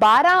12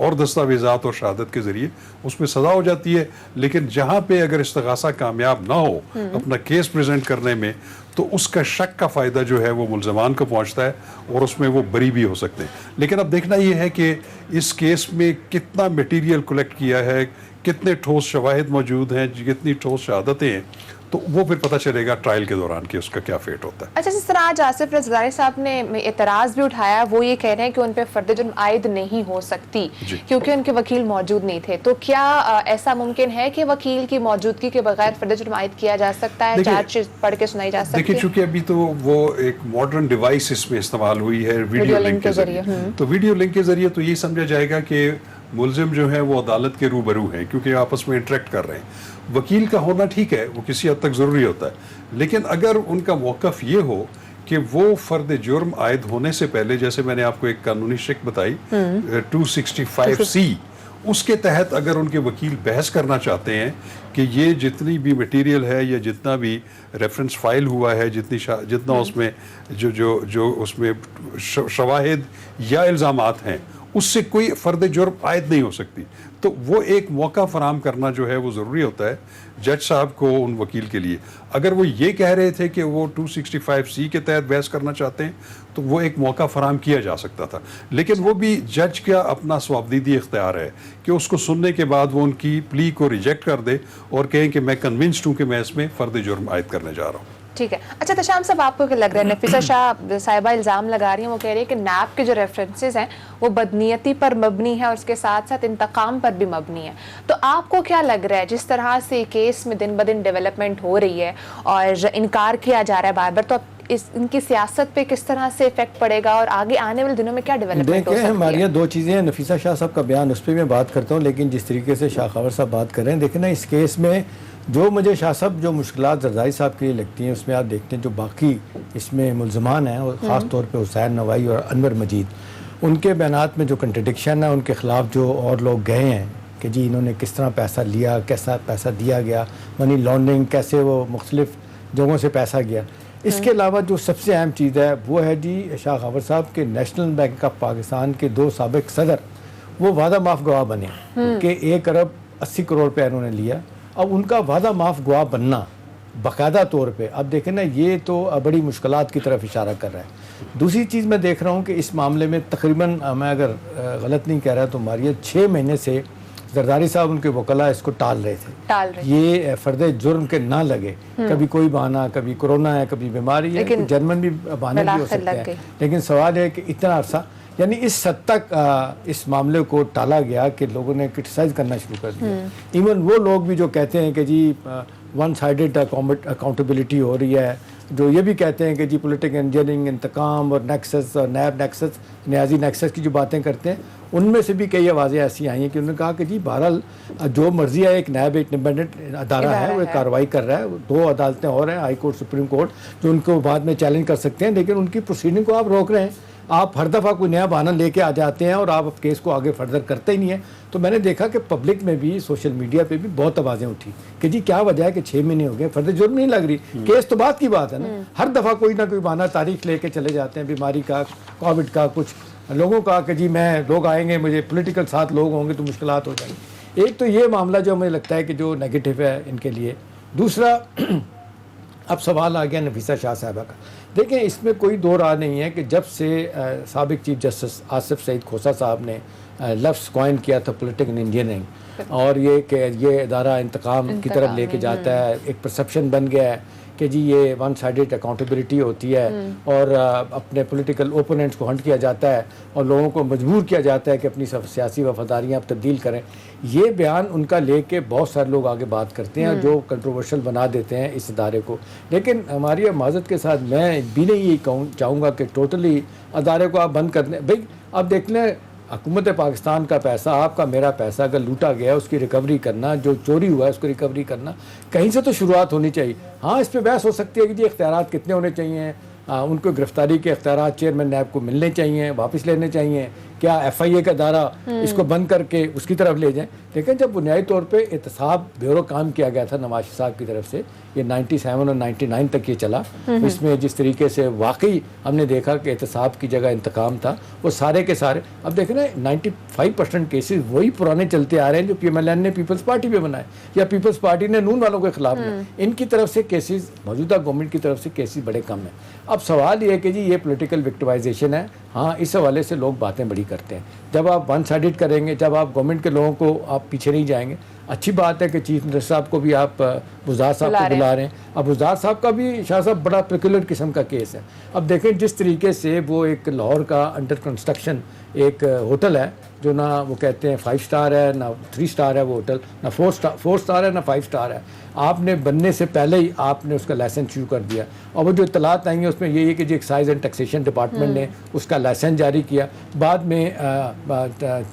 اور دستاویزات اور شہادت کے ذریعے اس پہ سزا ہو جاتی ہے. لیکن جہاں پہ اگر استغاثہ کامیاب نہ ہو اپنا کیس پریزنٹ کرنے میں تو اس کا شک کا فائدہ جو ہے وہ ملزمان کو پہنچتا ہے اور اس میں وہ بری بھی ہو سکتے ہیں. لیکن اب دیکھنا یہ ہے کہ اس کیس میں کتنا میٹیریل کلیکٹ کیا ہے, کتنے ٹھوس شواہد موجود ہیں, کتنی ٹھوس شہادتیں ہیں, تو وہ پھر پتہ چلے گا ٹرائل کے دوران کہ اس کا کیا فیٹ ہوتا ہے. اچھا, جس طرح آج آصف زرداری صاحب نے اعتراض بھی اٹھایا, وہ یہ کہہ رہے ہیں کہ ان پہ فرد جرم عائد نہیں ہو سکتی کیونکہ ان کے وکیل موجود نہیں تھے. تو کیا ایسا ممکن ہے کہ وکیل کی موجودگی کے بغیر فرد جرم عائد کیا جا سکتا ہے, چارج شیٹ پڑھ کے سنائی جا سکتی ہے؟ دیکھیں, چونکہ ابھی تو وہ ایک ماڈرن ڈیوائس اس میں استعمال ہوئی ہے ویڈیو لنک کے ذریعے, تو ویڈیو لنک کے ذریعے تو یہ سمجھا جائے گا کہ ملزم جو ہے وہ عدالت کے روبرو ہیں کیونکہ آپس میں انٹریکٹ کر رہے ہیں. وکیل کا ہونا ٹھیک ہے, وہ کسی حد تک ضروری ہوتا ہے, لیکن اگر ان کا موقف یہ ہو کہ وہ فرد جرم عائد ہونے سے پہلے, جیسے میں نے آپ کو ایک قانونی شک بتائی 265C, اس کے تحت اگر ان کے وکیل بحث کرنا چاہتے ہیں کہ یہ جتنی بھی مٹیریل ہے یا جتنا بھی ریفرنس فائل ہوا ہے, جتنا اس میں جو اس میں شواہد یا الزامات ہیں, اس سے کوئی فرد جرم عائد نہیں ہو سکتی, تو وہ ایک موقع فراہم کرنا جو ہے وہ ضروری ہوتا ہے جج صاحب کو ان وکیل کے لیے. اگر وہ یہ کہہ رہے تھے کہ وہ 265C کے تحت بحث کرنا چاہتے ہیں تو وہ ایک موقع فراہم کیا جا سکتا تھا, لیکن وہ بھی جج کا اپنا صوابدیدی اختیار ہے کہ اس کو سننے کے بعد وہ ان کی پلی کو ریجیکٹ کر دے اور کہیں کہ میں کنونسڈ ہوں کہ میں اس میں فرد جرم عائد کرنے جا رہا ہوں. ٹھیک ہے. اچھا تشام صاحب, آپ کو کیا لگ رہا ہے, نفیسہ شاہ صاحبہ الزام لگا رہی ہیں, وہ کہہ رہی ہے کہ نیب کے جو ریفرنسز ہیں وہ بدنیتی پر مبنی ہے اور اس کے ساتھ ساتھ انتقام پر بھی مبنی ہے. تو آپ کو کیا لگ رہا ہے, جس طرح سے کیس میں دن بدن ڈیولپمنٹ ہو رہی ہے اور انکار کیا جا رہا ہے بار بار, تو ان کی سیاست پہ کس طرح سے افیکٹ پڑے گا اور آگے آنے والے دنوں میں کیا ڈیولپمنٹ ہو سکتی ہے؟ ہمارے یہاں دو چیزیں ہیں. نفیسہ شاہ صاحب کا بیان, اس پہ میں بات کرتا ہوں, لیکن جس طریقے سے شاہ خاور صاحب بات کر رہے ہیں, دیکھیں نا اس کیس میں جو مجھے شاہ صاحب جو مشکلات زرداری صاحب کے لیے لگتی ہیں, اس میں آپ دیکھتے ہیں جو باقی اس میں ملزمان ہیں, اور خاص طور پہ حسین نوائی اور انور مجید, ان کے بیانات میں جو کنٹرڈکشن ہے, ان کے خلاف جو اور لوگ گئے ہیں کہ جی انہوں نے کس طرح پیسہ لیا, کیسا پیسہ دیا گیا, منی لانڈرنگ, کیسے وہ مختلف جگہوں سے پیسہ گیا. اس کے علاوہ جو سب سے اہم چیز ہے وہ ہے جی شاہ خاور صاحب کے نیشنل بینک آف پاکستان کے 2 سابق صدر وہ وعدہ معاف گواہ بنے کہ 1 ارب 80 کروڑ روپے انہوں نے لیا. اب ان کا وعدہ معاف گواہ بننا باقاعدہ طور پہ, اب دیکھیں نا یہ تو بڑی مشکلات کی طرف اشارہ کر رہا ہے. دوسری چیز میں دیکھ رہا ہوں کہ اس معاملے میں تقریباً, میں اگر غلط نہیں کہہ رہا تو ماریہ 6 مہینے سے زرداری صاحب ان کے وکلاء اس کو ٹال رہے تھے, یہ فرد جرم کے نہ لگے. کبھی کوئی بہانہ, کبھی کورونا ہے, کبھی بیماری ہے, جرمن بھی بہانے بھی ہو سکتے ہیں, لیکن سوال ہے کہ اتنا عرصہ, یعنی اس حد تک اس معاملے کو ٹالا گیا کہ لوگوں نے کرٹیسائز کرنا شروع کر دیا. ایون وہ لوگ بھی جو کہتے ہیں کہ جی ون سائیڈڈ اکاؤنٹیبلٹی ہو رہی ہے, جو یہ بھی کہتے ہیں کہ جی پولیٹیکل انجینئرنگ, انتقام اور نیکسس اور نیب نیکسس, نیازی نیکسس کی جو باتیں کرتے ہیں, ان میں سے بھی کئی آوازیں ایسی آئی ہیں کہ انہوں نے کہا کہ جی بہرحال جو مرضی ہے, ایک نیب ایک انڈیپینڈنٹ ادارہ ہے, وہ ایک کارروائی کر رہا ہے, 2 عدالتیں اور ہیں, ہائی کورٹ, سپریم کورٹ, جو ان کو بعد میں چیلنج کر سکتے ہیں, لیکن ان کی پروسیڈنگ کو آپ روک رہے ہیں. آپ ہر دفعہ کوئی نیا بہانہ لے کے آ جاتے ہیں اور آپ کیس کو آگے فردر کرتے ہی نہیں ہیں. تو میں نے دیکھا کہ پبلک میں بھی, سوشل میڈیا پہ بھی بہت آوازیں اٹھی کہ جی کیا وجہ ہے کہ 6 مہینے ہو گئے, فرد جرم نہیں لگ رہی, کیس تو بات کی بات ہے نا. ہر دفعہ کوئی نہ کوئی بہانہ تاریخ لے کے چلے جاتے ہیں, بیماری کا, کووڈ کا, کچھ لوگوں کا کہ جی میں لوگ آئیں گے, مجھے پولیٹیکل ساتھ لوگ ہوں گے تو مشکلات ہو جائیں گی. ایک تو یہ معاملہ جو مجھے لگتا ہے کہ جو نیگیٹو ہے ان کے لیے. دوسرا اب سوال آ گیا نفیسہ شاہ صاحبہ کا. دیکھیں اس میں کوئی دو راہ نہیں ہے کہ جب سے سابق چیف جسٹس آصف سعید کھوسہ صاحب نے لفظ کوائن کیا تھا پولیٹیکل انجینئرنگ, اور یہ کہ یہ ادارہ انتقام کی طرف لے کے جاتا ہے, ایک پرسیپشن بن گیا ہے کہ جی یہ ون سائیڈڈ اکاؤنٹیبلٹی ہوتی ہے اور اپنے پولیٹیکل اوپوننٹس کو ہنٹ کیا جاتا ہے اور لوگوں کو مجبور کیا جاتا ہے کہ اپنی سیاسی وفاداریاں اب تبدیل کریں. یہ بیان ان کا لے کے بہت سارے لوگ آگے بات کرتے ہیں جو کنٹروورشل بنا دیتے ہیں اس ادارے کو. لیکن ہماری معذرت کے ساتھ میں بھی نہیں یہ چاہوں گا کہ ٹوٹلی ادارے کو آپ بند کر دیں. بھائی آپ دیکھ لیں, حکومت پاکستان کا پیسہ, آپ کا میرا پیسہ اگر لوٹا گیا اس کی ریکوری کرنا, جو چوری ہوا ہے اس کو ریکوری کرنا, کہیں سے تو شروعات ہونی چاہیے. ہاں اس پہ بحث ہو سکتی ہے کہ جی اختیارات کتنے ہونے چاہیے, ان کو گرفتاری کے اختیارات چیئرمین نیب کو ملنے چاہیے, واپس لینے چاہیے, کیا ایف آئی اے کا ادارہ اس کو بند کر کے اس کی طرف لے جائیں. لیکن جب بنیادی طور پہ احتساب بیورو کام کیا گیا تھا نواز شریف صاحب کی طرف سے, یہ 97 اور 99 تک یہ چلا, اس میں جس طریقے سے واقعی ہم نے دیکھا کہ احتساب کی جگہ انتقام تھا, وہ سارے کے سارے اب دیکھیں نا 95% کیسز وہی پرانے چلتے آ رہے ہیں جو پی ایم ایل این نے پیپلز پارٹی پہ بنائے یا پیپلز پارٹی نے نون والوں کے خلاف بنائے. ان کی طرف سے کیسز, موجودہ گورنمنٹ کی طرف سے کیسز بڑے کم ہیں. اب سوال یہ ہے کہ جی یہ پولیٹیکل وکٹمائزیشن ہے. ہاں, اس حوالے سے لوگ باتیں بڑی کرتے ہیں. جب آپ ون سائیڈڈ کریں گے, جب آپ گورنمنٹ کے لوگوں کو آپ پیچھے نہیں جائیں گے. اچھی بات ہے کہ چیف منسٹر صاحب کو بھی آپ بزدار صاحب کو بلا رہے ہیں. اب بزدار صاحب کا بھی شاہ صاحب بڑا پرکولر قسم کا کیس ہے. اب دیکھیں جس طریقے سے وہ ایک لاہور کا انڈر کنسٹرکشن ایک ہوٹل ہے جو نہ وہ کہتے ہیں 5 اسٹار ہے نہ 3 اسٹار ہے, وہ ہوٹل نہ 4 اسٹار ہے نہ 5 اسٹار ہے. آپ نے بننے سے پہلے ہی آپ نے اس کا لائسنس شروع کر دیا. اور وہ جو اطلاعات آئیں گے اس میں یہ ہے کہ جو ایکسائز اینڈ ٹیکسیشن ڈپارٹمنٹ نے اس کا لائسنس جاری کیا, بعد میں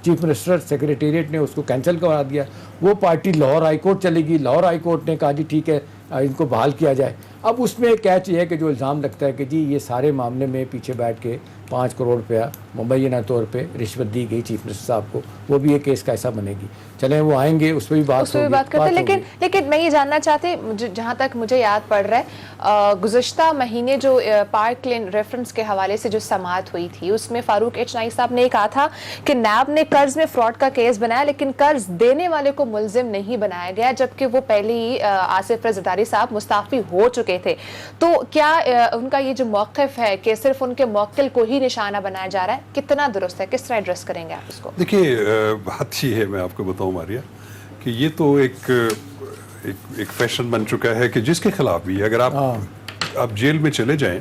چیف منسٹر سیکریٹریٹ نے اس کو کینسل کروا دیا. وہ پارٹی لاہور ہائی کورٹ چلے گی, لاہور ہائی کورٹ نے کہا جی ٹھیک ہے ان کو بحال کیا جائے. اب اس میں کیچ یہ ہے کہ جو الزام لگتا ہے کہ جی یہ سارے معاملے میں پیچھے بیٹھ کے 5 کروڑ روپیہ مبینہ طور پہ رشوت دی گئی چیف منسٹر صاحب کو, وہ بھی یہ کیس کا ایسا بنے گی. چلیں وہ آئیں گے اس پہ بھی بات کرتے ہیں. لیکن میں یہ جاننا چاہتی, جہاں تک مجھے یاد پڑ رہا ہے, گزشتہ مہینے جو پارک لین ریفرنس کے حوالے سے جو سماعت ہوئی تھی اس میں فاروق ایچ نائی صاحب نے یہ کہا تھا کہ نیب نے قرض میں فراڈ کا کیس بنایا لیکن قرض دینے والے کو ملزم نہیں بنایا گیا, جبکہ وہ پہلے ہی آصف رضا زرداری صاحب مستعفی ہو چکے تھے. تو کیا ان کا یہ جو موقف ہے کہ صرف ان کے موکل کو ہی نشانہ بنایا جا رہا ہے, کتنا درست ہے, کس طرح ایڈریس کریں گے آپ اس کو؟ دیکھیے بات یہ ہے, میں آپ کو بتاؤں ماریا, کہ یہ تو ایک فیشن بن چکا ہے کہ جس کے خلاف بھی اگر آپ جیل میں چلے جائیں,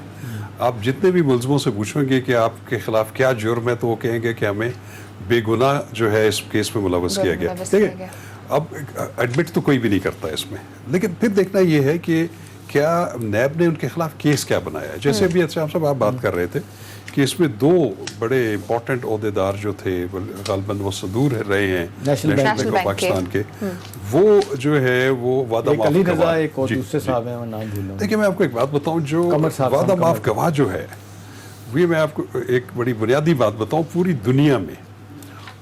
آپ جتنے بھی ملزموں سے پوچھیں گے کہ آپ کے خلاف کیا جرم ہے تو وہ کہیں گے کہ ہمیں بے گناہ جو ہے اس کیس میں ملوث کیا گیا. ٹھیک ہے, اب ایڈمٹ تو کوئی بھی نہیں کرتا اس میں, لیکن پھر دیکھنا یہ ہے کہ کیا نیب نے ان کے خلاف کیس کیا بنایا ہے. جیسے بھی اچھا صاحب آپ بات کر رہے تھے کہ اس میں 2 بڑے امپورٹنٹ عہدیدار جو تھے, غالباً وہ صدور رہے ہیں نیشنل بینک آف پاکستان کے, وہ جو ہے وہ وعدہ معاف گواہ, دیکھیے میں آپ کو ایک بات بتاؤں, جو وعدہ معاف گواہ جو ہے وہ میں آپ کو ایک بڑی بنیادی بات بتاؤں, پوری دنیا میں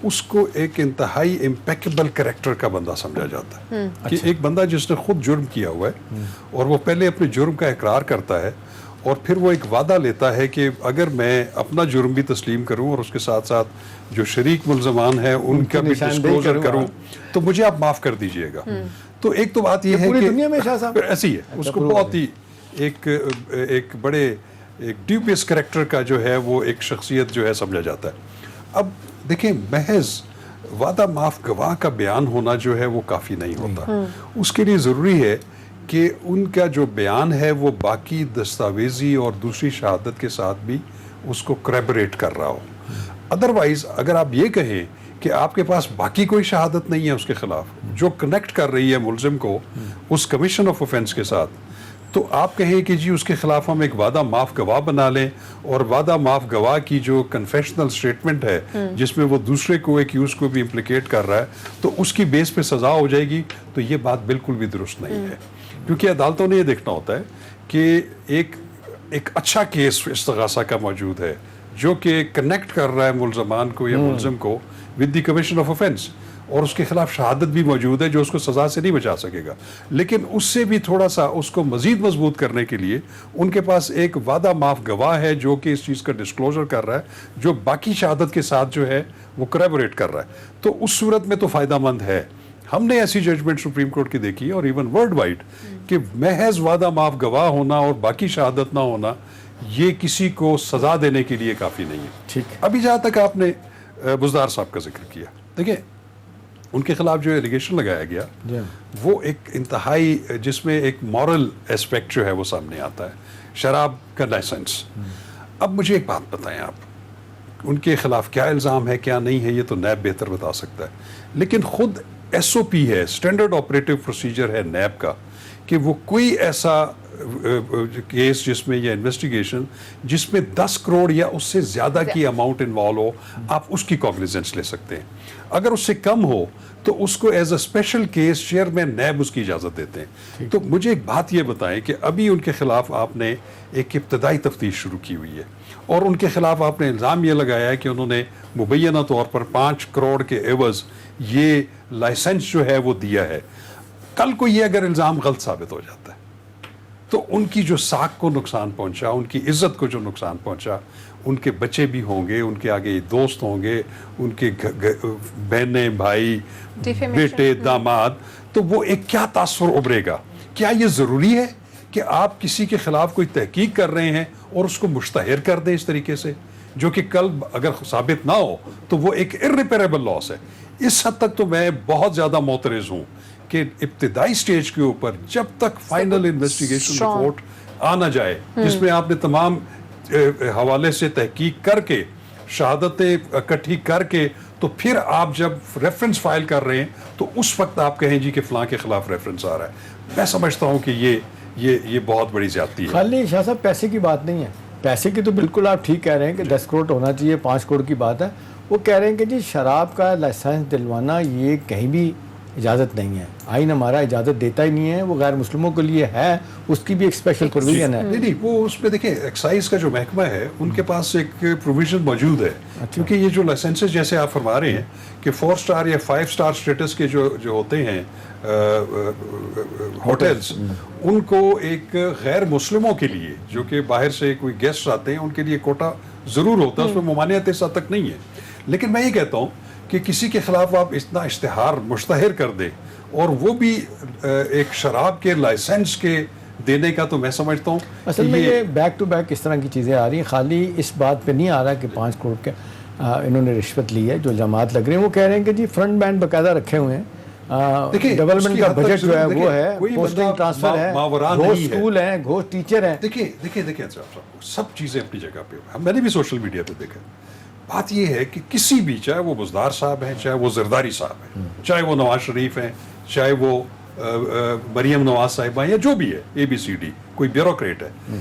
اس کو ایک انتہائی امپیکیبل کریکٹر کا بندہ سمجھا جاتا ہے. کہ ایک بندہ جس نے خود جرم کیا ہوا ہے اور وہ پہلے اپنے جرم کا اقرار کرتا ہے اور پھر وہ ایک وعدہ لیتا ہے کہ اگر میں اپنا جرم بھی تسلیم کروں اور اس کے ساتھ ساتھ جو شریک ملزمان ہیں ان کا بھی ڈسکلوزر کروں تو مجھے آپ معاف کر دیجئے گا. تو ایک تو بات یہ ہے کہ ایسی ہے, اس کو بہت ہی ایک بڑے ایک ڈیوبیس کریکٹر کا جو ہے وہ ایک شخصیت جو ہے سمجھا جاتا ہے. اب دیکھیں محض وعدہ معاف گواہ کا بیان ہونا جو ہے وہ کافی نہیں ہوتا, اس کے لیے ضروری ہے کہ ان کا جو بیان ہے وہ باقی دستاویزی اور دوسری شہادت کے ساتھ بھی اس کو کریبریٹ کر رہا ہو. ادروائز اگر آپ یہ کہیں کہ آپ کے پاس باقی کوئی شہادت نہیں ہے اس کے خلاف جو کنیکٹ کر رہی ہے ملزم کو اس کمیشن آف اوفینس کے ساتھ, تو آپ کہیں کہ جی اس کے خلاف ہم ایک وعدہ معاف گواہ بنا لیں, اور وعدہ معاف گواہ کی جو کنفیشنل سٹیٹمنٹ ہے جس میں وہ دوسرے کو ایکیوز کو بھی امپلیکیٹ کر رہا ہے تو اس کی بیس پہ سزا ہو جائے گی, تو یہ بات بالکل بھی درست نہیں ہے. کیونکہ عدالتوں نے یہ دیکھنا ہوتا ہے کہ ایک اچھا کیس استغاثہ کا موجود ہے جو کہ کنیکٹ کر رہا ہے ملزمان کو یا ملزم کو with the commission of offence, اور اس کے خلاف شہادت بھی موجود ہے جو اس کو سزا سے نہیں بچا سکے گا. لیکن اس سے بھی تھوڑا سا اس کو مزید مضبوط کرنے کے لیے ان کے پاس ایک وعدہ معاف گواہ ہے جو کہ اس چیز کا ڈسکلوزر کر رہا ہے, جو باقی شہادت کے ساتھ جو ہے وہ کریبوریٹ کر رہا ہے. تو اس صورت میں تو فائدہ مند ہے. ہم نے ایسی ججمنٹ سپریم کورٹ کی دیکھی اور ایون ورلڈ وائڈ کہ محض وعدہ معاف گواہ ہونا اور باقی شہادت نہ ہونا یہ کسی کو سزا دینے کے لیے کافی نہیں ہے. ٹھیک. ابھی جہاں تک آپ نے بزدار صاحب کا ذکر کیا, دیکھیں ان کے خلاف جو ایلیگیشن لگایا گیا وہ ایک انتہائی جس میں ایک مورل ایسپیکٹ جو ہے وہ سامنے آتا ہے, شراب کا لائسنس. اب مجھے ایک بات بتائیں آپ, ان کے خلاف کیا الزام ہے کیا نہیں ہے یہ تو نیب بہتر بتا سکتا ہے, لیکن خود ایس او پی ہے, اسٹینڈرڈ آپریٹو پروسیجر ہے نیب کا کہ وہ کوئی ایسا کیس جس میں یا انویسٹیگیشن جس میں 10 کروڑ یا اس سے زیادہ کی اماؤنٹ انوالو ہو، آپ اس کی کوگنیزنس لے سکتے ہیں. اگر اس سے کم ہو تو اس کو as a special case chairman NAB اس کی اجازت دیتے ہیں. تو مجھے ایک بات یہ بتائیں کہ ابھی ان کے خلاف آپ نے ایک ابتدائی تفتیش شروع کی ہوئی ہے اور ان کے خلاف آپ نے الزام یہ لگایا ہے کہ انہوں نے مبینہ طور پر 5 کروڑ کے عوض یہ لائسنس جو ہے وہ دیا ہے. کل کو یہ اگر الزام غلط ثابت ہو جاتا ہے تو ان کی جو ساکھ کو نقصان پہنچا، ان کی عزت کو جو نقصان پہنچا، ان کے بچے بھی ہوں گے، ان کے آگے دوست ہوں گے، ان کے بہنیں، بھائی، بیٹے، داماد، تو وہ ایک کیا تاثر ابھرے گا. کیا یہ ضروری ہے کہ آپ کسی کے خلاف کوئی تحقیق کر رہے ہیں اور اس کو مشتہر کر دیں اس طریقے سے، جو کہ کل اگر ثابت نہ ہو تو وہ ایک irreparable لاس ہے. اس حد تک تو میں بہت زیادہ معترض ہوں کہ ابتدائی سٹیج کے اوپر جب تک فائنل انویسٹیگیشن رپورٹ آ نہ جائے جس میں آپ نے تمام حوالے سے تحقیق کر کے شہادتیں اکٹھی کر کے تو پھر آپ جب ریفرنس فائل کر رہے ہیں تو اس وقت آپ کہیں جی کہ فلاں کے خلاف ریفرنس آ رہا ہے. میں سمجھتا ہوں کہ یہ بہت بڑی زیادتی ہے. خالی شاہ صاحب پیسے کی بات نہیں ہے، پیسے کی تو بالکل آپ ٹھیک کہہ رہے ہیں کہ 10 کروڑ ہونا چاہیے، 5 کروڑ کی بات ہے. وہ کہہ رہے ہیں کہ جی شراب کا لائسنس دلوانا یہ کہیں بھی اجازت نہیں ہے، آئین ہمارا اجازت دیتا ہی نہیں ہے. وہ غیر مسلموں کے لیے ہے، اس کی بھی ایک اسپیشل پروویژن ہے. نہیں وہ اس میں دیکھیں ایکسائز کا جو محکمہ ہے ان کے پاس ایک پروویژن موجود ہے. کیونکہ یہ جو لائسنسز جیسے آپ فرما رہے ہیں کہ 4 سٹار یا 5 سٹار اسٹیٹس کے جو ہوتے ہیں ہوٹلز، ان کو ایک غیر مسلموں کے لیے جو کہ باہر سے کوئی گیسٹ آتے ہیں ان کے لیے کوٹا ضرور ہوتا ہے، اس میں ممانعت اس حد تک نہیں ہے. لیکن میں یہ کہتا ہوں کہ کسی کے خلاف آپ اتنا اشتہار مشتہر کر دیں اور وہ بھی ایک شراب کے لائسنس کے دینے کا، تو میں سمجھتا ہوں اصل میں یہ بیک ٹو بیک اس طرح کی چیزیں آ رہی ہیں. خالی اس بات پہ نہیں آ رہا کہ 5 کروڑ کے انہوں نے رشوت لی ہے. جو الزامات لگ رہے ہیں وہ کہہ رہے ہیں کہ جی فرنٹ بینڈ باقاعدہ رکھے ہوئے ہیں، ڈیولپمنٹ کا بجٹ جو ہے وہ ہے، پوسٹنگ ٹرانسفر ہے، گھوسٹ اسکول ہیں، گھوسٹ ٹیچر ہیں. دیکھیں سب چیزیں اپنی جگہ پہ، میں نے بھی سوشل میڈیا پہ دیکھا. بات یہ ہے کہ کسی بھی، چاہے وہ بزدار صاحب ہیں، چاہے وہ زرداری صاحب ہیں، چاہے وہ نواز شریف ہیں، چاہے وہ مریم نواز صاحبہ ہیں، یا جو بھی ہے ABCD کوئی بیوروکریٹ ہے.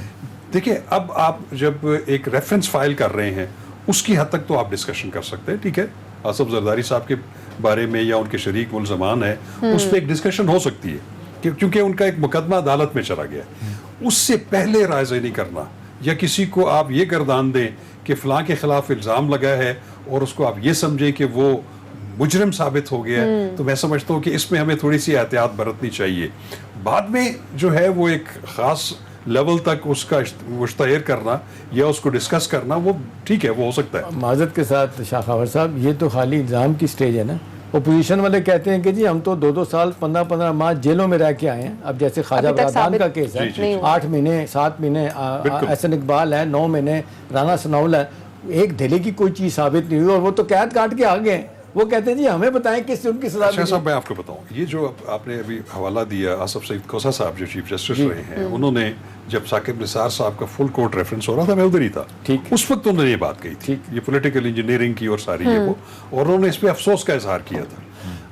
دیکھیں اب آپ جب ایک ریفرنس فائل کر رہے ہیں اس کی حد تک تو آپ ڈسکشن کر سکتے ہیں. ٹھیک ہے، آصف زرداری صاحب کے بارے میں یا ان کے شریک ملزمان ہیں اس پہ ایک ڈسکشن ہو سکتی ہے کیونکہ ان کا ایک مقدمہ عدالت میں چلا گیا ہے. اس سے پہلے رائے زنی کرنا یا کسی کو آپ یہ گردان دیں کہ فلاں کے خلاف الزام لگا ہے اور اس کو آپ یہ سمجھیں کہ وہ مجرم ثابت ہو گیا ہے، تو میں سمجھتا ہوں کہ اس میں ہمیں تھوڑی سی احتیاط برتنی چاہیے. بعد میں جو ہے وہ ایک خاص لیول تک اس کا مشتہر کرنا یا اس کو ڈسکس کرنا وہ ٹھیک ہے، وہ ہو سکتا ہے. معذرت کے ساتھ شاہ خاور صاحب، یہ تو خالی الزام کی سٹیج ہے نا. اپوزیشن والے کہتے ہیں کہ جی ہم تو 2 سال 15 ماہ جیلوں میں رہ کے آئے ہیں. اب جیسے خواجہ برادان کا کیس ہے، 8 مہینے 7 مہینے احسن اقبال ہے، 9 مہینے رانا ثناءاللہ ہے. ایک دھلے کی کوئی چیز ثابت نہیں ہوئی اور وہ تو قید کاٹ کے آگے ہیں. وہ کہتے ہیں جی ہمیں بتائیں کس سے ان کی سزا. شاہ صاحب میں آپ کو بتاؤں، یہ جو آپ نے ابھی حوالہ دیا آصف سعید کوسہ صاحب جو چیف جسٹس رہے ہیں، انہوں نے جب ثاقب نثار صاحب کا فل کورٹ ریفرنس ہو رہا تھا میں ادھر ہی تھا. اس وقت انہوں نے یہ بات کہی تھی، یہ پولیٹیکل انجینئرنگ کی اور ساری یہ وہ، اور انہوں نے اس پہ افسوس کا اظہار کیا تھا.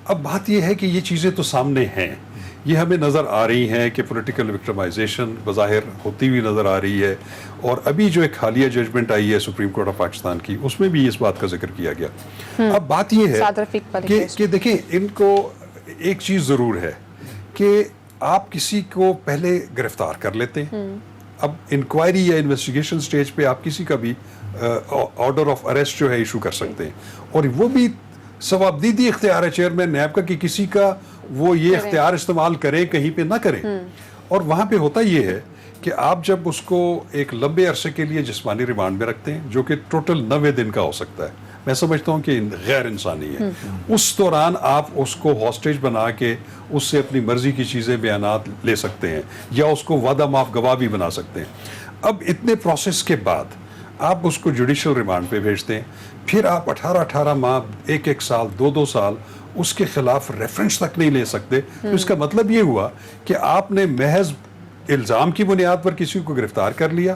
اب بات یہ ہے کہ یہ چیزیں تو سامنے ہیں، یہ ہمیں نظر آ رہی ہیں کہ پولیٹیکل وکٹمائزیشن بظاہر ہوتی ہوئی نظر آ رہی ہے. اور ابھی جو ایک حالیہ ججمنٹ آئی ہے سپریم کورٹ آف پاکستان کی، اس میں بھی اس بات کا ذکر کیا گیا. اب بات یہ ہے کہ دیکھیں ان کو ایک چیز ضرور ہے کہ آپ کسی کو پہلے گرفتار کر لیتے ہیں. اب انکوائری یا انویسٹیگیشن سٹیج پہ آپ کسی کا بھی آرڈر آف اریسٹ جو ہے ایشو کر سکتے ہیں، اور وہ بھی ثوابدیدی اختیار ہے چیئرمین نیب کا کہ کسی کا وہ یہ اختیار استعمال کریں کہیں پہ نہ کریں. اور وہاں پہ ہوتا یہ ہے کہ آپ جب اس کو ایک لمبے عرصے کے لیے جسمانی ریمانڈ میں رکھتے ہیں جو کہ ٹوٹل 90 دن کا ہو سکتا ہے، میں سمجھتا ہوں کہ غیر انسانی ہے. اس دوران آپ اس کو ہاسٹیج بنا کے اس سے اپنی مرضی کی چیزیں بیانات لے سکتے ہیں یا اس کو وعدہ معاف گواہ بھی بنا سکتے ہیں. اب اتنے پروسیس کے بعد آپ اس کو جوڈیشل ریمانڈ پہ بھیجتے ہیں، پھر آپ 18 ماہ 1 سال 2 سال اس کے خلاف ریفرنس تک نہیں لے سکتے. تو اس کا مطلب یہ ہوا کہ آپ نے محض الزام کی بنیاد پر کسی کو گرفتار کر لیا،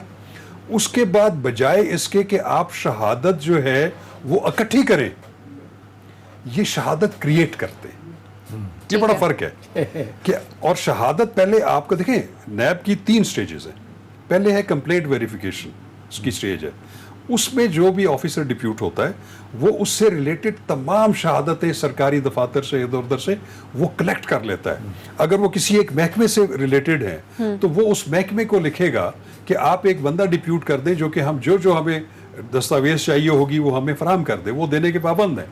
اس کے بعد بجائے اس کے کہ آپ شہادت جو ہے وہ اکٹھی کریں، یہ شہادت کریٹ کرتے. یہ بڑا فرق ہے کہ اور شہادت پہلے آپ کو دیکھیں نیب کی 3 سٹیجز ہیں. پہلے ہے کمپلینٹ ویریفیکیشن اس کی سٹیج ہے, اس میں جو بھی آفیسر ڈپیوٹ ہوتا ہے وہ اس سے ریلیٹڈ تمام شہادتیں سرکاری دفاتر سے ادھر ادھر سے وہ کلیکٹ کر لیتا ہے. اگر وہ کسی ایک محکمے سے ریلیٹڈ ہیں تو وہ اس محکمے کو لکھے گا کہ آپ ایک بندہ ڈپیوٹ کر دیں جو کہ ہم جو ہمیں دستاویز چاہیے ہوگی وہ ہمیں فراہم کر دے, وہ دینے کے پابند ہیں.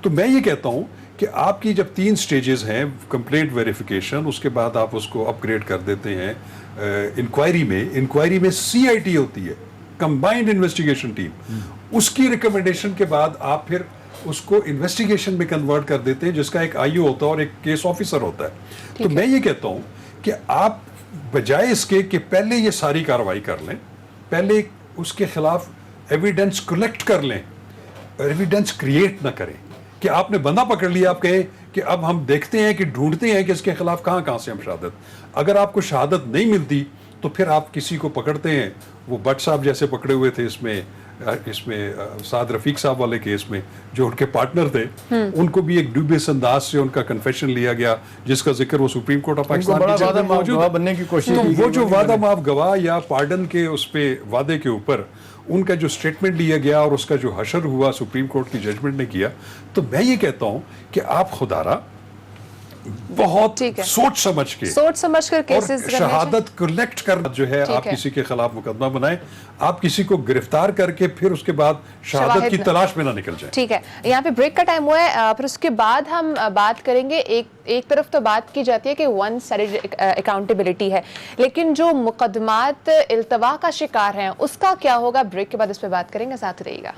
تو میں یہ کہتا ہوں کہ آپ کی جب 3 سٹیجز ہیں کمپلینٹ ویریفیکیشن, اس کے بعد آپ اس کو اپ گریڈ کر دیتے ہیں انکوائری میں CIT ہوتی ہے, کمبائنڈ انویسٹیگیشن ٹیم, اس کی ریکمنڈیشن کے بعد آپ پھر اس کو انویسٹیگیشن میں کنورٹ کر دیتے ہیں جس کا ایک IO ہوتا ہے اور ایک کیس آفیسر ہوتا ہے. تو میں یہ کہتا ہوں کہ آپ بجائے اس کے کہ پہلے یہ ساری کارروائی کر لیں, پہلے اس کے خلاف ایویڈنس کلیکٹ کر لیں, ایویڈنس کریٹ نہ کریں کہ آپ نے بندہ پکڑ لیا, آپ کہیں کہ اب ہم دیکھتے ہیں کہ ڈھونڈتے ہیں کہ اس کے خلاف کہاں سے ہم شہادت. اگر آپ کو شہادت نہیں ملتی تو پھر آپ کسی کو پکڑتے ہیں, وہ بٹ صاحب جیسے پکڑے ہوئے تھے اس میں سعد رفیق صاحب والے کیس میں, جو ان کے پارٹنر تھے ان کو بھی ایک ڈیوبیس انداز سے ان کا کنفیشن لیا گیا جس کا ذکر وہ سپریم کورٹ آف پاکستان بننے کی کوشش کی. وہ جو وعدہ معاف گواہ یا پارڈن کے اس پہ وعدے کے اوپر ان کا جو سٹیٹمنٹ لیا گیا اور اس کا جو حشر ہوا سپریم کورٹ کی ججمنٹ نے کیا, تو میں یہ کہتا ہوں کہ آپ خدارہ بہت سوچ سمجھ کر کیسز شہادت کلیکٹ کرنا جو ہے, آپ کسی کے خلاف مقدمہ بنائیں, آپ کسی کو گرفتار کر کے پھر اس کے بعد شہادت کی تلاش میں نہ نکل جائیں. ٹھیک ہے, یہاں پہ بریک کا ٹائم ہوا ہے, پھر اس کے بعد ہم بات کریں گے. ایک طرف تو بات کی جاتی ہے کہ ون سائیڈڈ اکاؤنٹیبلٹی ہے, لیکن جو مقدمات التوا کا شکار ہیں اس کا کیا ہوگا؟ بریک کے بعد اس پہ بات کریں گے, ساتھ رہیے گا.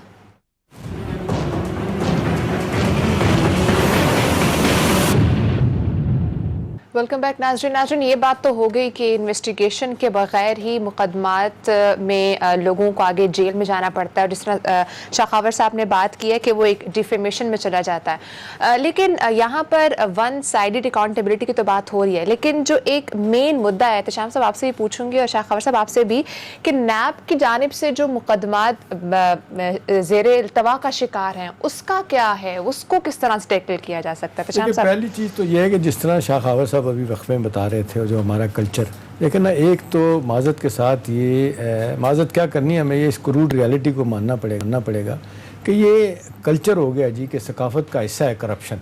ویلکم بیک ناظرین. یہ بات تو ہو گئی کہ انویسٹیگیشن کے بغیر ہی مقدمات میں لوگوں کو آگے جیل میں جانا پڑتا ہے, جس طرح شاخاور صاحب نے بات کی ہے کہ وہ ایک ڈیفیمیشن میں چلا جاتا ہے. لیکن یہاں پر ون سائیڈڈ اکاؤنٹیبلٹی کی تو بات ہو رہی ہے, لیکن جو ایک مین مدعا ہے, تشام صاحب آپ سے بھی پوچھوں گی اور شاخاور صاحب آپ سے بھی, کہ نیب کی جانب سے جو مقدمات زیر التوا کا شکار ہیں اس کا کیا ہے, اس کو کس طرح سے ٹیکل کیا جا سکتا ہے؟ تشام صاحب, پہلی چیز تو یہ ہے کہ جس طرح شاخاور صاحب ابھی وقفے میں بتا رہے تھے, اور جو ہمارا کلچر, لیکن نا ایک تو معذرت کے ساتھ یہ معذرت کیا کرنی ہے, ہمیں یہ اس کروڈ ریالٹی کو ماننا پڑے گا کہ یہ کلچر ہو گیا جی کہ ثقافت کا حصہ ہے کرپشن.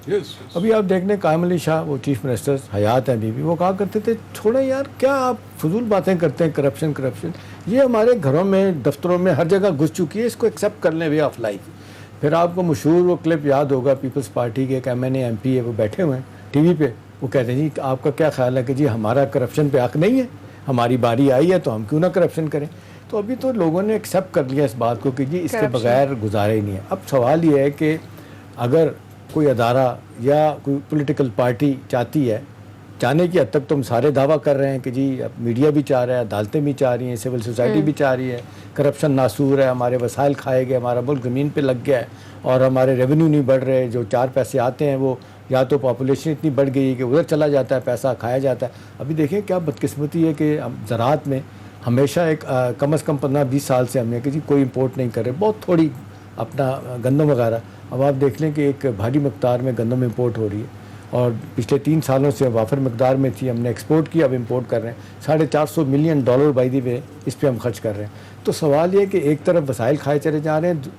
ابھی آپ دیکھ لیں قائم علی شاہ, وہ چیف منسٹر حیات ہیں ابھی بھی, وہ کہا کرتے تھے چھوڑیں یار کیا آپ فضول باتیں کرتے ہیں, کرپشن یہ ہمارے گھروں میں دفتروں میں ہر جگہ گھس چکی ہے, اس کو ایکسیپٹ کر لیں وے آف لائف. پھر آپ کو مشہور وہ کلپ یاد ہوگا, پیپلز پارٹی کے ایک MNA MP ہے, وہ بیٹھے ہوئے ہیں ٹی وی پہ, وہ کہتے ہیں جی آپ کا کیا خیال ہے کہ جی ہمارا کرپشن پہ حق نہیں ہے, ہماری باری آئی ہے تو ہم کیوں نہ کرپشن کریں. تو ابھی تو لوگوں نے ایکسیپٹ کر لیا اس بات کو کہ جی اس کے بغیر گزارا ہی نہیں ہے. اب سوال یہ ہے کہ اگر کوئی ادارہ یا کوئی پولیٹیکل پارٹی چاہتی ہے, چاہنے کی حد تک تو ہم سارے دعویٰ کر رہے ہیں کہ جی اب میڈیا بھی چاہ رہا ہے, عدالتیں بھی چاہ رہی ہیں, سول سوسائٹی بھی چاہ رہی ہے, کرپشن ناسور ہے, ہمارے وسائل کھائے گئے, ہمارا ملک زمین پہ لگ گیا ہے اور ہمارے ریونیو نہیں بڑھ رہے, جو 4 پیسے آتے ہیں وہ یا تو پاپولیشن اتنی بڑھ گئی ہے کہ ادھر چلا جاتا ہے, پیسہ کھایا جاتا ہے. ابھی دیکھیں کیا بدقسمتی ہے کہ زراعت میں ہمیشہ ایک کم از کم 15-20 سال سے ہم نے کہ جی کوئی امپورٹ نہیں کر رہے, بہت تھوڑی اپنا گندم وغیرہ. اب آپ دیکھ لیں کہ ایک بھاری مقدار میں گندم امپورٹ ہو رہی ہے, اور پچھلے 3 سالوں سے وافر مقدار میں تھی, ہم نے ایکسپورٹ کیا, اب امپورٹ کر رہے ہیں. $450 ملین بائی دی وے اس پہ ہم خرچ کر رہے ہیں. تو سوال یہ کہ ایک طرف وسائل کھائے چلے جا رہے ہیں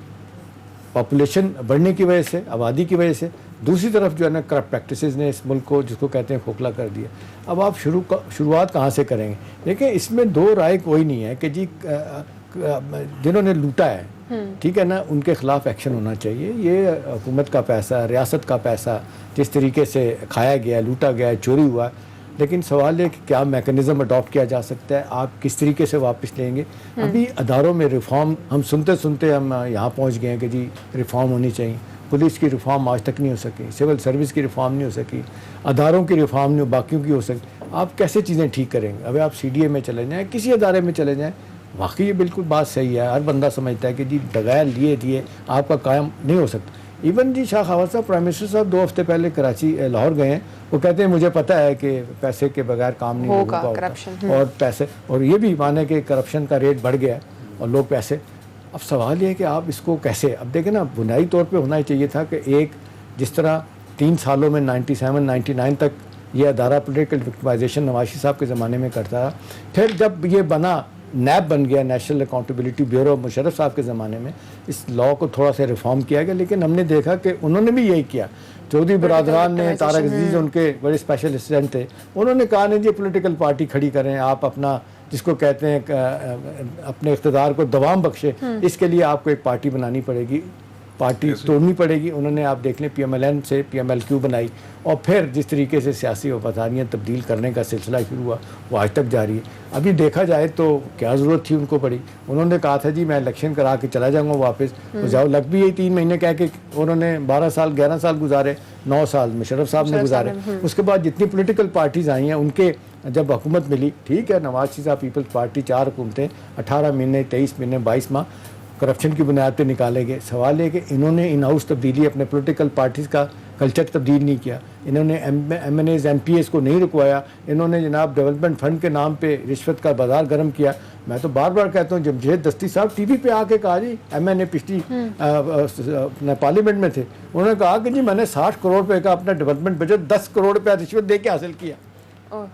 پاپولیشن بڑھنے کی وجہ سے, آبادی کی وجہ سے, دوسری طرف جو ہے نا کرپٹ پریکٹسز نے اس ملک کو, جس کو کہتے ہیں, کھوکھلا کر دیا. اب آپ شروعات کہاں سے کریں گے؟ دیکھیں اس میں 2 رائے کوئی نہیں ہے کہ جی جنہوں نے لوٹا ہے, ٹھیک ہے نا, ان کے خلاف ایکشن ہونا چاہیے. یہ حکومت کا پیسہ, ریاست کا پیسہ جس طریقے سے کھایا گیا, لوٹا گیا, چوری ہوا. لیکن سوال ہے کہ کیا میکنزم اڈاپٹ کیا جا سکتا ہے, آپ کس طریقے سے واپس لیں گے. ابھی اداروں میں ریفارم ہم سنتے ہم یہاں پہنچ گئے ہیں کہ جی ریفارم ہونی چاہیے. پولیس کی ریفارم آج تک نہیں ہو سکی, سول سروس کی ریفارم نہیں ہو سکی, اداروں کی ریفارم نہیں, باقیوں کی ہو سکی. آپ کیسے چیزیں ٹھیک کریں گے؟ ابھی آپ CDA میں چلے جائیں, کسی ادارے میں چلے جائیں, واقعی یہ بالکل بات صحیح ہے. ہر بندہ سمجھتا ہے کہ جی بغیر لیے آپ کا قائم نہیں ہو سکتا. ایون جی شاخاور صاحب, پرائم منسٹر صاحب 2 ہفتے پہلے لاہور گئے ہیں, وہ کہتے ہیں مجھے پتہ ہے کہ پیسے کے بغیر کام نہیں ہوگا, اور پیسے, اور یہ بھی مانے کہ کرپشن کا ریٹ بڑھ گیا ہے اور لوگ پیسے. اب سوال یہ ہے کہ آپ اس کو کیسے, اب دیکھیں نا, بنیادی طور پہ ہونا ہی چاہیے تھا کہ ایک جس طرح 3 سالوں میں 97 99 تک یہ ادارہ پولیٹیکل وکٹمائزیشن نواز صاحب کے زمانے میں کرتا رہا. پھر جب یہ بنا نیب بن گیا, نیشنل اکاؤنٹیبلٹی بیورو, مشرف صاحب کے زمانے میں اس لاء کو تھوڑا سا ریفارم کیا گیا, لیکن ہم نے دیکھا کہ انہوں نے بھی یہی کیا. چودھری برادران نے, طارق عزیز ان کے بڑے اسپیشل اسسٹنٹ تھے, انہوں نے کہا نہیں جی پولیٹیکل پارٹی کھڑی کریں, آپ اپنا جس کو کہتے ہیں اپنے اقتدار کو دوام بخشے, اس کے لیے آپ کو ایک پارٹی بنانی پڑے گی, پارٹی توڑنی پڑے گی. انہوں نے آپ دیکھ لیں پی ایم ایل این سے پی ایم ایل کیو بنائی, اور پھر جس طریقے سے سیاسی وفاداریاں تبدیل کرنے کا سلسلہ شروع ہوا وہ آج تک جاری ہے. ابھی دیکھا جائے تو کیا ضرورت تھی ان کو پڑی, انہوں نے کہا تھا جی میں الیکشن کرا کے چلا جاؤں گا واپس, تو جاؤ لگ بھی یہی 3 مہینے کہہ کے انہوں نے 12 سال 11 سال گزارے, 9 سال مشرف صاحب نے گزارے. اس کے بعد جتنی پولیٹیکل پارٹیز آئی ہیں ان کے جب حکومت ملی, ٹھیک ہے نواز صاحب پیپلز پارٹی 4 حکومتیں 18 مہینے 23 مہینے 22 ماہ کرپشن کی بنیاد پہ نکالے گئے. سوال یہ کہ انہوں نے ان ہاؤس تبدیلی, اپنے پولیٹیکل پارٹیز کا کلچر تبدیل نہیں کیا, انہوں نے M N As M P As کو نہیں رکوایا, انہوں نے جناب ڈیولپمنٹ فنڈ کے نام پہ رشوت کا بازار گرم کیا. میں تو بار بار کہتا ہوں, جمشید دستی صاحب ٹی وی پہ آ کے کہا جی ایم این اے پچھلی پارلیمنٹ میں تھے, انہوں نے کہا کہ جی میں نے 60 کروڑ روپے کا اپنا ڈیولپمنٹ بجٹ 10 کروڑ روپے رشوت دے کے حاصل کیا.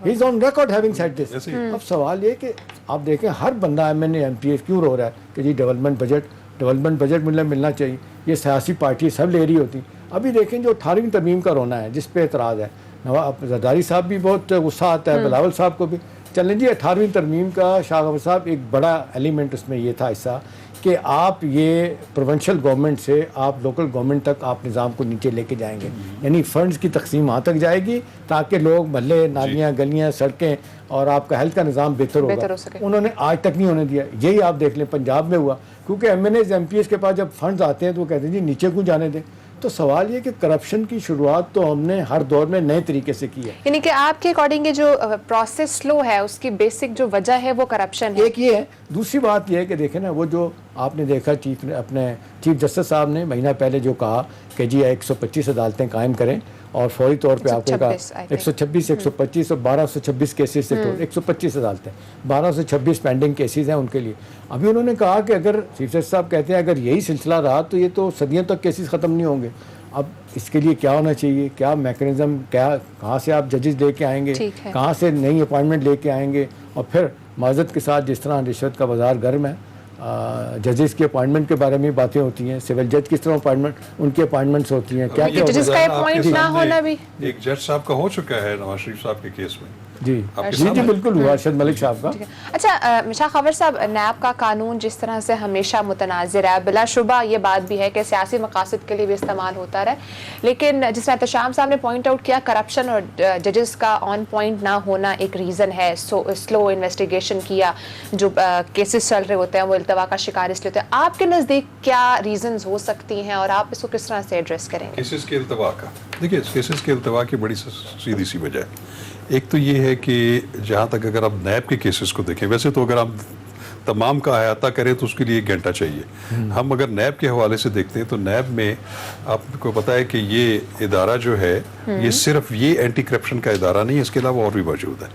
He is on record having said this. اب سوال یہ کہ آپ دیکھیں ہر بندہ M N A M P As کیوں رو رہا ہے کہ جی ڈیولپمنٹ بجٹ ملنا چاہیے, یہ سیاسی پارٹی سب لے رہی ہوتی. ابھی دیکھیں جو 18ویں ترمیم کا رونا ہے جس پہ اعتراض ہے, زرداری صاحب بھی بہت غصہ آتا ہے, بلاول صاحب کو بھی. چلیں جی 18ویں ترمیم کا شاہ غور صاحب ایک بڑا ایلیمنٹ اس میں یہ تھا حصہ کہ آپ یہ پروونشل گورنمنٹ سے آپ لوکل گورنمنٹ تک آپ نظام کو نیچے لے کے جائیں گے, یعنی فنڈز کی تقسیم وہاں تک جائے گی تاکہ لوگ محلے, نالیاں, گلیاں, سڑکیں اور آپ کا ہیلتھ کا نظام بہتر ہوگا. انہوں نے آج تک نہیں ہونے دیا. یہی آپ دیکھ لیں پنجاب میں ہوا, کیونکہ M N As M P As کے پاس جب فنڈز آتے ہیں تو وہ کہتے ہیں جی نیچے کیوں جانے دیں. تو سوال یہ کہ کرپشن کی شروعات تو ہم نے ہر دور میں نئے طریقے سے کی ہے. یعنی کہ آپ کے اکارڈنگ جو پروسیس سلو ہے اس کی بیسک جو وجہ ہے وہ کرپشن ہے. ایک یہ ہے. دوسری بات یہ ہے کہ دیکھیں نا, وہ جو آپ نے دیکھا اپنے چیف جسٹس صاحب نے مہینہ پہلے جو کہا کہ جی 125 عدالتیں قائم کریں اور فوری طور پہ آپ کو کہا 126 125 اور 1226 کیسز سے 125 عدالتیں 1226 پینڈنگ کیسز ہیں ان کے لیے. ابھی انہوں نے کہا کہ اگر چیف جسٹس صاحب کہتے ہیں اگر یہی سلسلہ رہا تو یہ تو صدیوں تک کیسز ختم نہیں ہوں گے. اب اس کے لیے کیا ہونا چاہیے, کیا میکنزم, کہاں سے آپ ججز لے کے آئیں گے, کہاں سے نئی اپوائنٹمنٹ لے کے آئیں گے, اور پھر معذرت کے ساتھ جس طرح رشوت کا بازار گرم ہے, ججز کی اپوائنٹمنٹ کے بارے میں باتیں ہوتی ہیں, سول جج کس طرح اپوائنٹمنٹ ان کی اپوائنٹمنٹس ہوتی ہیں, کیا ججز کا اپوائنٹ نہ ہونا بھی. ایک جج صاحب کا ہو چکا ہے نواز شریف صاحب کے کیس میں. جی بالکل ہوا ارشد ملک صاحب کا. اچھا شاہ خاور صاحب, نیب کا قانون جس طرح سے ہمیشہ متنازع ہے, بلا شبہ یہ بات بھی ہے کہ سیاسی مقاصد کے لیے بھی استعمال ہوتا رہا, لیکن جس طرح احتشام صاحب نے پوائنٹ آؤٹ کیا کرپشن اور ججز کا آن پوائنٹ نہ ہونا ایک ریزن ہے. سلو انویسٹیگیشن کیا, جو کیسز چل رہے ہوتے ہیں وہ التوا کا شکار اس لیے ہوتے ہیں. آپ کے نزدیک کیا ریزنز ہو سکتی ہیں اور آپ اس کو کس طرح سے ایڈریس کریں گے؟ کیسز کے التوا کا دیکھیے, کیسز کے التوا کی بڑی سیدھی سی وجہ ہے. ایک تو یہ ہے کہ جہاں تک اگر آپ نیب کے کیسز کو دیکھیں, ویسے تو اگر آپ تمام کا احاطہ کریں تو اس کے لیے 1 گھنٹہ چاہیے. ہم اگر نیب کے حوالے سے دیکھتے ہیں تو نیب میں آپ کو پتہ ہے کہ یہ ادارہ جو ہے یہ صرف یہ اینٹی کرپشن کا ادارہ نہیں ہے, اس کے علاوہ اور بھی موجود ہے.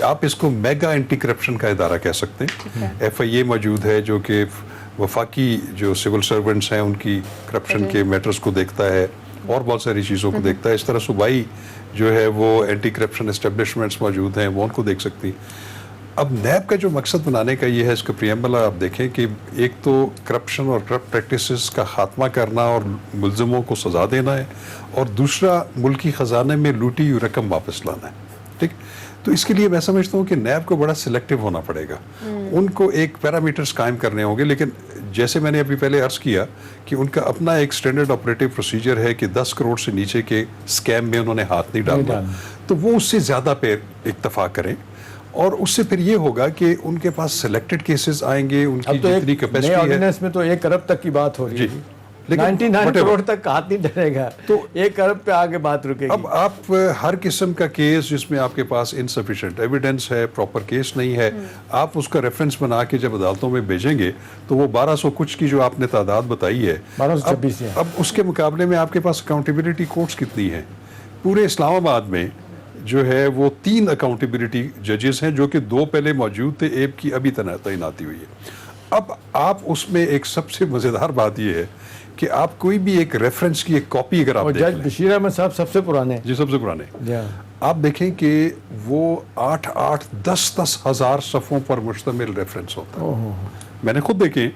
آپ اس کو میگا اینٹی کرپشن کا ادارہ کہہ سکتے ہیں. ایف آئی اے موجود ہے جو کہ وفاقی جو سول سرونٹس ہیں ان کی کرپشن کے میٹرز کو دیکھتا ہے اور بہت ساری چیزوں کو دیکھتا ہے. اس طرح صوبائی جو ہے وہ اینٹی کرپشن اسٹیبلشمنٹس موجود ہیں, وہ ان کو دیکھ سکتی. اب نیب کا جو مقصد بنانے کا یہ ہے, اس کا پریمبل آپ دیکھیں کہ ایک تو کرپشن اور کرپٹ پریکٹسز کا خاتمہ کرنا اور ملزموں کو سزا دینا ہے, اور دوسرا ملکی خزانے میں لوٹی ہوئی رقم واپس لانا ہے. ٹھیک, تو اس کے لیے میں سمجھتا ہوں کہ نیب کو بڑا سلیکٹیو ہونا پڑے گا. ان کو ایک پیرامیٹرز قائم کرنے ہوں گے, لیکن جیسے میں نے ابھی پہلے عرض کیا کہ ان کا اپنا ایک سٹینڈرڈ آپریٹو پروسیجر ہے کہ 10 کروڑ سے نیچے کے سکیم میں انہوں نے ہاتھ نہیں ڈالنا, تو وہ اس سے زیادہ پہ اکتفا کریں. اور اس سے پھر یہ ہوگا کہ ان کے پاس سلیکٹڈ کیسز آئیں گے, ان کی جتنی کیپیسٹی ہے. آرڈیننس میں تو 1 ارب تک کی بات ہو رہی ہے, 99 کروڑ تک ہاتھ نہیں ڈرے گا, تو 1 ارب پہ آگے بات رکے گی. اب آپ ہر قسم کا کیس جس میں آپ کے پاس انسفیشینٹ ایویڈنس ہے, پراپر کیس نہیں ہے, آپ اس کا ریفرنس بنا کے جب عدالتوں میں بھیجیں گے تو وہ 1200 کچھ کی جو آپ نے تعداد بتائی ہے, 1226 ہے. اب اس کے مقابلے میں آپ کے پاس اکاؤنٹیبلٹی کورٹس کتنی ہیں؟ پورے اسلام آباد میں جو ہے وہ 3 اکاؤنٹیبلٹی ججز ہیں, جو کہ 2 پہلے موجود تھے, ایک کی ابھی تعیناتی ہوئی ہے. اب آپ اس میں ایک سب سے مزیدار بات یہ ہے کہ آپ کوئی بھی ایک ریفرنس کی ایک کاپی اگر آپ اور دیکھ جج لیں، بشیر احمد صاحب سب سے پرانے جی سب سے پرانے، جی ہاں آپ دیکھیں کہ وہ 8-10 ہزار صفحوں پر مشتمل ریفرنس ہوتا ہے. میں نے خود دیکھے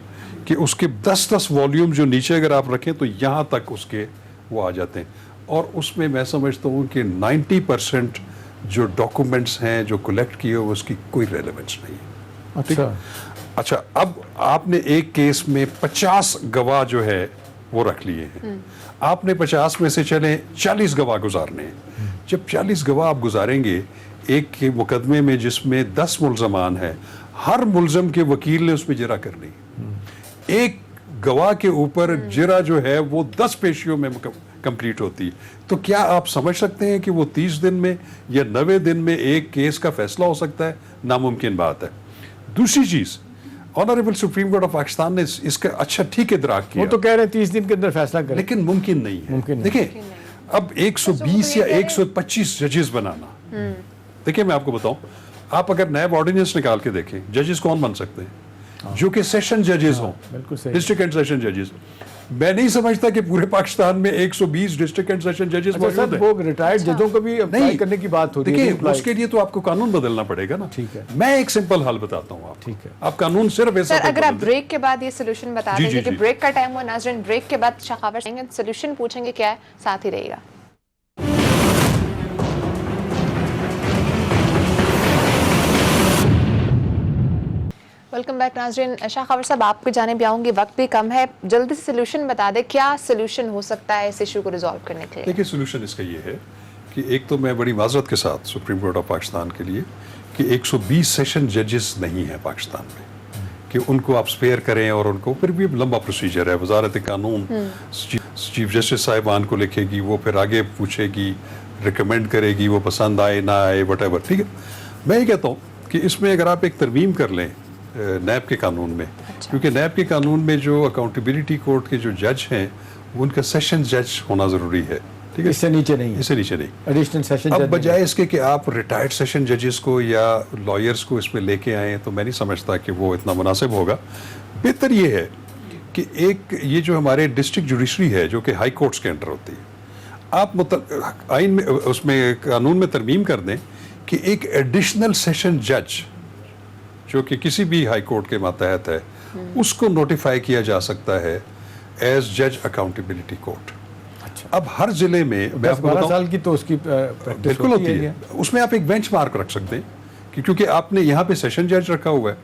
کہ اس کے 10 والیوم جو نیچے اگر آپ رکھیں تو یہاں تک اس کے وہ آ جاتے ہیں، اور اس میں سمجھتا ہوں کہ 90% جو ڈاکومنٹس ہیں جو کلیکٹ کیے ہوئے اس کی کوئی ریلیونس نہیں ہے. اچھا اب آپ نے ایک کیس میں 50 گواہ جو ہے وہ رکھ لیے ہیں، آپ نے 50 میں سے چلیں 40 گواہ گزارنے ہیں. جب 40 گواہ آپ گزاریں گے ایک کے مقدمے میں جس میں 10 ملزمان ہیں، ہر ملزم کے وکیل نے اس میں جرح کرنی، ایک گواہ کے اوپر جرح جو ہے وہ 10 پیشیوں میں کمپلیٹ ہوتی، تو کیا آپ سمجھ سکتے ہیں کہ وہ 30 دن میں یا 90 دن میں ایک کیس کا فیصلہ ہو سکتا ہے؟ ناممکن بات ہے. دوسری چیز، honourable supreme court of Pakistan نے اس کا اچھا ٹھیک ادراک کیا، وہ تو کہہ رہے ہیں 30 دن کے اندر فیصلہ کریں، لیکن ممکن نہیں ہے. دیکھیں اب 120 یا 125 ججز بنانا، دیکھیں میں آپ کو بتاؤں، آپ اگر نیب آرڈیننس نکال کے دیکھیں ججز کون بن سکتے ہیں جو کہ سیشن ججز ہوں، بالکل صحیح. ڈسٹرکٹ اینڈ سیشن ججز. میں نہیں سمجھتا کہ پورے پاکستان میں 120 ڈسٹرکٹ اینڈ سیشن ججز موجود ہیں. وہ ریٹائرڈ ججوں کو بھی اپلائی کرنے کی بات ہوتی ہے. دیکھیں اس کے لیے تو آپ کو قانون بدلنا پڑے گا نا. ٹھیک ہے، میں ایک سمپل حل بتاتا ہوں آپ کو. ٹھیک ہے، آپ قانون صرف ایسا سر اگر آپ بریک کے بعد یہ سولوشن بتا دیں گے کہ بریک کا ٹائم ہوا ناظرین، بریک کے بعد شخاور سنگھ سولوشن پوچھیں گے کیا ہے، ساتھ ہی رہے گا. ویلکم بیک ناظرین. شاخاور صاحب آپ کی جانب آؤں گی، وقت بھی کم ہے، جلدی سے سولوشن بتا دیں کیا سولوشن ہو سکتا ہے اس ایشو کو ریزالو کرنے کے لیے. دیکھیے سولوشن اس کا یہ ہے کہ ایک تو میں بڑی معذرت کے ساتھ سپریم کورٹ آف پاکستان کے لیے کہ 120 سیشن ججز نہیں ہیں پاکستان میں کہ ان کو آپ سپیئر کریں، اور ان کو پھر بھی لمبا پروسیجر ہے. وزارت قانون چیف جسٹس صاحبان کو لکھے گی، وہ پھر آگے پوچھے گی، ریکمینڈ کرے گی، وہ پسند آئے نہ آئے وٹ ایور. ٹھیک ہے، میں یہ کہتا ہوں کہ اس میں اگر آپ ایک ترمیم کر لیں نیب کے قانون میں، کیونکہ نیب کے قانون میں جو اکاؤنٹیبلٹی کورٹ کے جو جج ہیں ان کا سیشن جج ہونا ضروری ہے. ٹھیک ہے، اس سے نیچے نہیں ہے، اس سے نیچے نہیں. ایڈیشنل سیشن اب بجائے اس کے کہ آپ ریٹائرڈ سیشن ججز کو یا لائرز کو اس میں لے کے آئیں تو میں نہیں سمجھتا کہ وہ اتنا مناسب ہوگا. بہتر یہ ہے کہ ایک یہ جو ہمارے ڈسٹرکٹ جوڈیشری ہے جو کہ ہائی کورٹس کے انڈر ہوتی ہے، آپ آئین میں اس میں قانون میں ترمیم کر دیں کہ ایک ایڈیشنل سیشن جج جو کہ کسی بھی ہائی کورٹ کے ماتحت ہے اس کو نوٹیفائی کیا جا سکتا ہے ایز جج اکاؤنٹیبلٹی کورٹ. اب ہر ضلع میں 12 سال کی تو اس کی بالکل ہوتی ہے، اس میں آپ ایک بینچ مارک رکھ سکتے ہیں کہ کیونکہ آپ نے یہاں پہ سیشن جج رکھا ہوا ہے.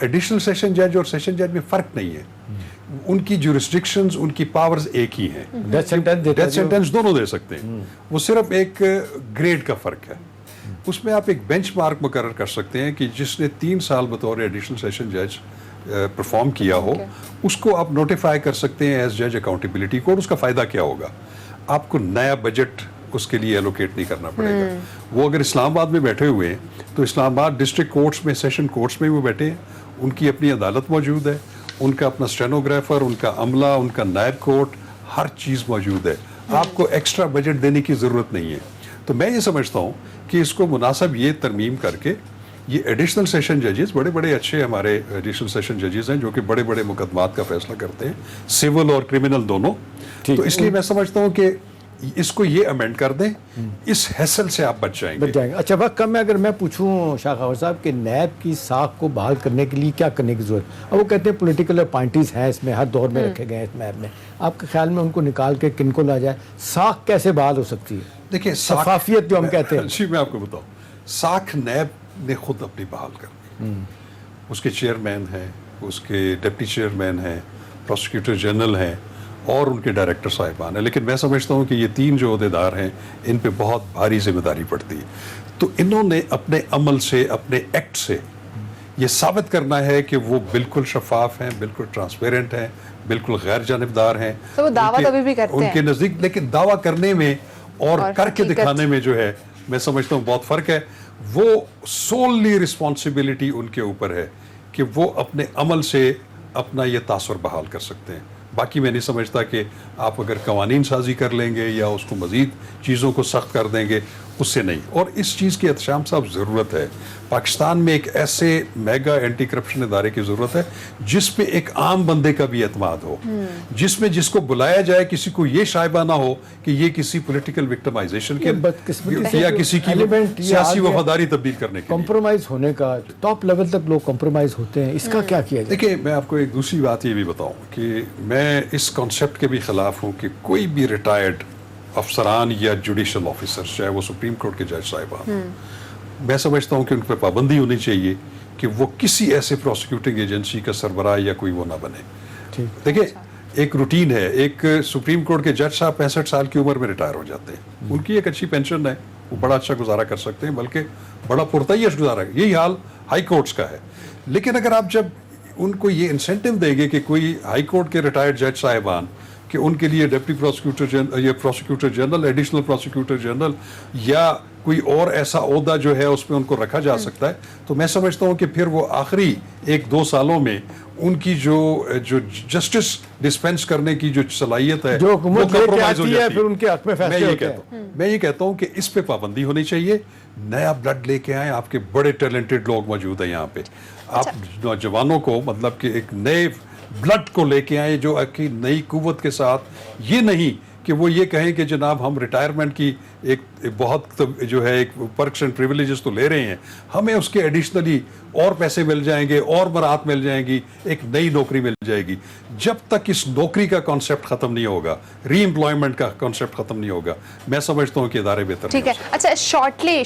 ایڈیشنل سیشن جج اور سیشن جج میں فرق نہیں ہے، ان کی جورسڈکشنز ان کی پاورز ایک ہی ہیں، ڈیتھ سینٹینس دونوں دے سکتے ہیں، وہ صرف ایک گریڈ کا فرق ہے. اس میں آپ ایک بینچ مارک مقرر کر سکتے ہیں کہ جس نے 3 سال بطور ایڈیشنل سیشن جج پرفارم کیا ہو اس کو آپ نوٹیفائی کر سکتے ہیں ایز جج اکاؤنٹیبلٹی کورٹ. اس کا فائدہ کیا ہوگا؟ آپ کو نیا بجٹ اس کے لیے ایلوکیٹ نہیں کرنا پڑے گا. وہ اگر اسلام آباد میں بیٹھے ہوئے ہیں تو اسلام آباد ڈسٹرکٹ کورٹس میں سیشن کورٹس میں وہ بیٹھے ہیں، ان کی اپنی عدالت موجود ہے، ان کا اپنا اسٹینوگرافر، ان کا عملہ، ان کا نائب کورٹ، ہر چیز موجود ہے. آپ کو ایکسٹرا بجٹ دینے کی ضرورت نہیں ہے. تو میں یہ سمجھتا ہوں کہ اس کو مناسب یہ ترمیم کر کے یہ ایڈیشنل سیشن ججز بڑے بڑے اچھے ہمارے ایڈیشنل سیشن ججز ہیں جو کہ بڑے بڑے مقدمات کا فیصلہ کرتے ہیں، سول اور کرمنل دونوں. تو اس لیے میں سمجھتا ہوں کہ اس کو یہ امینڈ کر دیں، اس حیصل سے آپ بچ جائیں گے. اچھا وقت کم ہے، اگر میں پوچھوں شاخاور صاحب کہ نیب کی ساکھ کو بحال کرنے کے لیے کیا کرنے کی ضرورت؟ اب وہ کہتے ہیں پولیٹیکل اپوائنٹیز ہیں اس میں، ہر دور میں رکھے گئے ہیں اس نیب میں، آپ کے خیال میں ان کو نکال کے کن کو لا جائے؟ ساکھ کیسے بحال ہو سکتی ہے؟ دیکھیں شفافیت جو ہم کہتے ہیں. جی میں آپ کو بتاؤں، ساکھ نیب نے خود اپنی بحال کر دی. اس کے چیئرمین ہیں، اس کے ڈپٹی چیئرمین ہیں، پروسیکیوٹر جنرل ہیں اور ان کے ڈائریکٹر صاحبان ہیں. لیکن میں سمجھتا ہوں کہ یہ 3 جو عہدیدار ہیں ان پہ بہت بھاری ذمہ داری پڑتی ہے. تو انہوں نے اپنے عمل سے، اپنے ایکٹ سے یہ ثابت کرنا ہے کہ وہ بالکل شفاف ہیں، بالکل ٹرانسپیرنٹ ہیں، بالکل غیر جانبدار ہیں. تو وہ دعویٰ ابھی بھی کرتے ہیں ان کے نزدیک، لیکن دعویٰ کرنے میں اور کر کے دکھانے میں جو ہے میں سمجھتا ہوں بہت فرق ہے. وہ سوللی رسپانسبلٹی ان کے اوپر ہے کہ وہ اپنے عمل سے اپنا یہ تاثر بحال کر سکتے ہیں. باقی میں نہیں سمجھتا کہ آپ اگر قوانین سازی کر لیں گے یا اس کو مزید چیزوں کو سخت کر دیں گے اس سے نہیں. اور اس چیز کی احتشام صاحب ضرورت ہے. پاکستان میں ایک ایسے میگا اینٹی کرپشن ادارے کی ضرورت ہے جس پہ ایک عام بندے کا بھی اعتماد ہو, جس میں جس کو بلایا جائے کسی کو یہ شائبہ نہ ہو کہ یہ کسی پولیٹیکل وکٹمائزیشن کے یا کسی کی سیاسی وفاداری تبدیل کرنے کے کمپرومائز ہونے کا. ٹاپ لیول تک لوگ کمپرومائز ہوتے ہیں, اس کا کیا کیا جائے؟ دیکھیں, میں آپ کو ایک دوسری بات یہ بھی بتاؤں کہ میں اس کانسیپٹ کے بھی خلاف ہوں کہ کوئی بھی ریٹائرڈ افسران یا جوڈیشل آفیسر, چاہے وہ سپریم کورٹ کے جج صاحبان, میں سمجھتا ہوں کہ ان پہ پابندی ہونی چاہیے کہ وہ کسی ایسے پروسیکیوٹنگ ایجنسی کا سربراہ یا کوئی وہ نہ بنے. دیکھیں, ایک روٹین ہے, ایک سپریم کورٹ کے جج صاحب 65 سال کی عمر میں ریٹائر ہو جاتے ہیں, ان کی ایک اچھی پینشن ہے, وہ بڑا اچھا گزارا کر سکتے ہیں, بلکہ بڑا پرتعیش گزارا ہے. یہی حال ہائی کورٹس کا ہے. لیکن اگر آپ جب ان کو یہ انسینٹیو دیں گے کہ کوئی ہائی کورٹ کے ریٹائرڈ جج صاحبان کہ ان کے لیے ڈپٹی پروسیکیوٹر یا prosecutor general, additional prosecutor general یا کوئی اور ایسا عہدہ جو ہے اس میں ان کو رکھا جا سکتا ہے, تو میں سمجھتا ہوں کہ پھر وہ آخری 1-2 سالوں میں ان کی جو جسٹس ڈسپینس کرنے کی جو صلاحیت ہے جو وہ کمپرومائز ہو ہے, جاتی پھر ان کے حق میں فیصلے ہوتے ہیں. میں یہ کہتا ہوں کہ اس پہ پابندی ہونی چاہیے. نیا بلڈ لے کے آئیں, آپ کے بڑے ٹیلنٹڈ لوگ موجود ہیں یہاں پہ, آپ نوجوانوں کو مطلب کہ ایک نئے بلڈ کو لے کے آئیں جو ایک نئی قوت کے ساتھ, یہ نہیں کہ وہ یہ کہیں کہ جناب ہم ریٹائرمنٹ کی ایک بہت جو ہے ایک پرکس اینڈ پریویلیجز تو لے رہے ہیں, ہمیں اس کے ایڈیشنلی اور پیسے مل جائیں گے, اور برات مل جائیں گی, ایک نئی نوکری مل جائے گی. جب تک اس نوکری کا کانسیپٹ ختم نہیں ہوگا, ری امپلائمنٹ کا کانسیپٹ ختم نہیں ہوگا, میں سمجھتا ہوں کہ ادارے بہتر. ٹھیک ہے, اچھا شارٹلی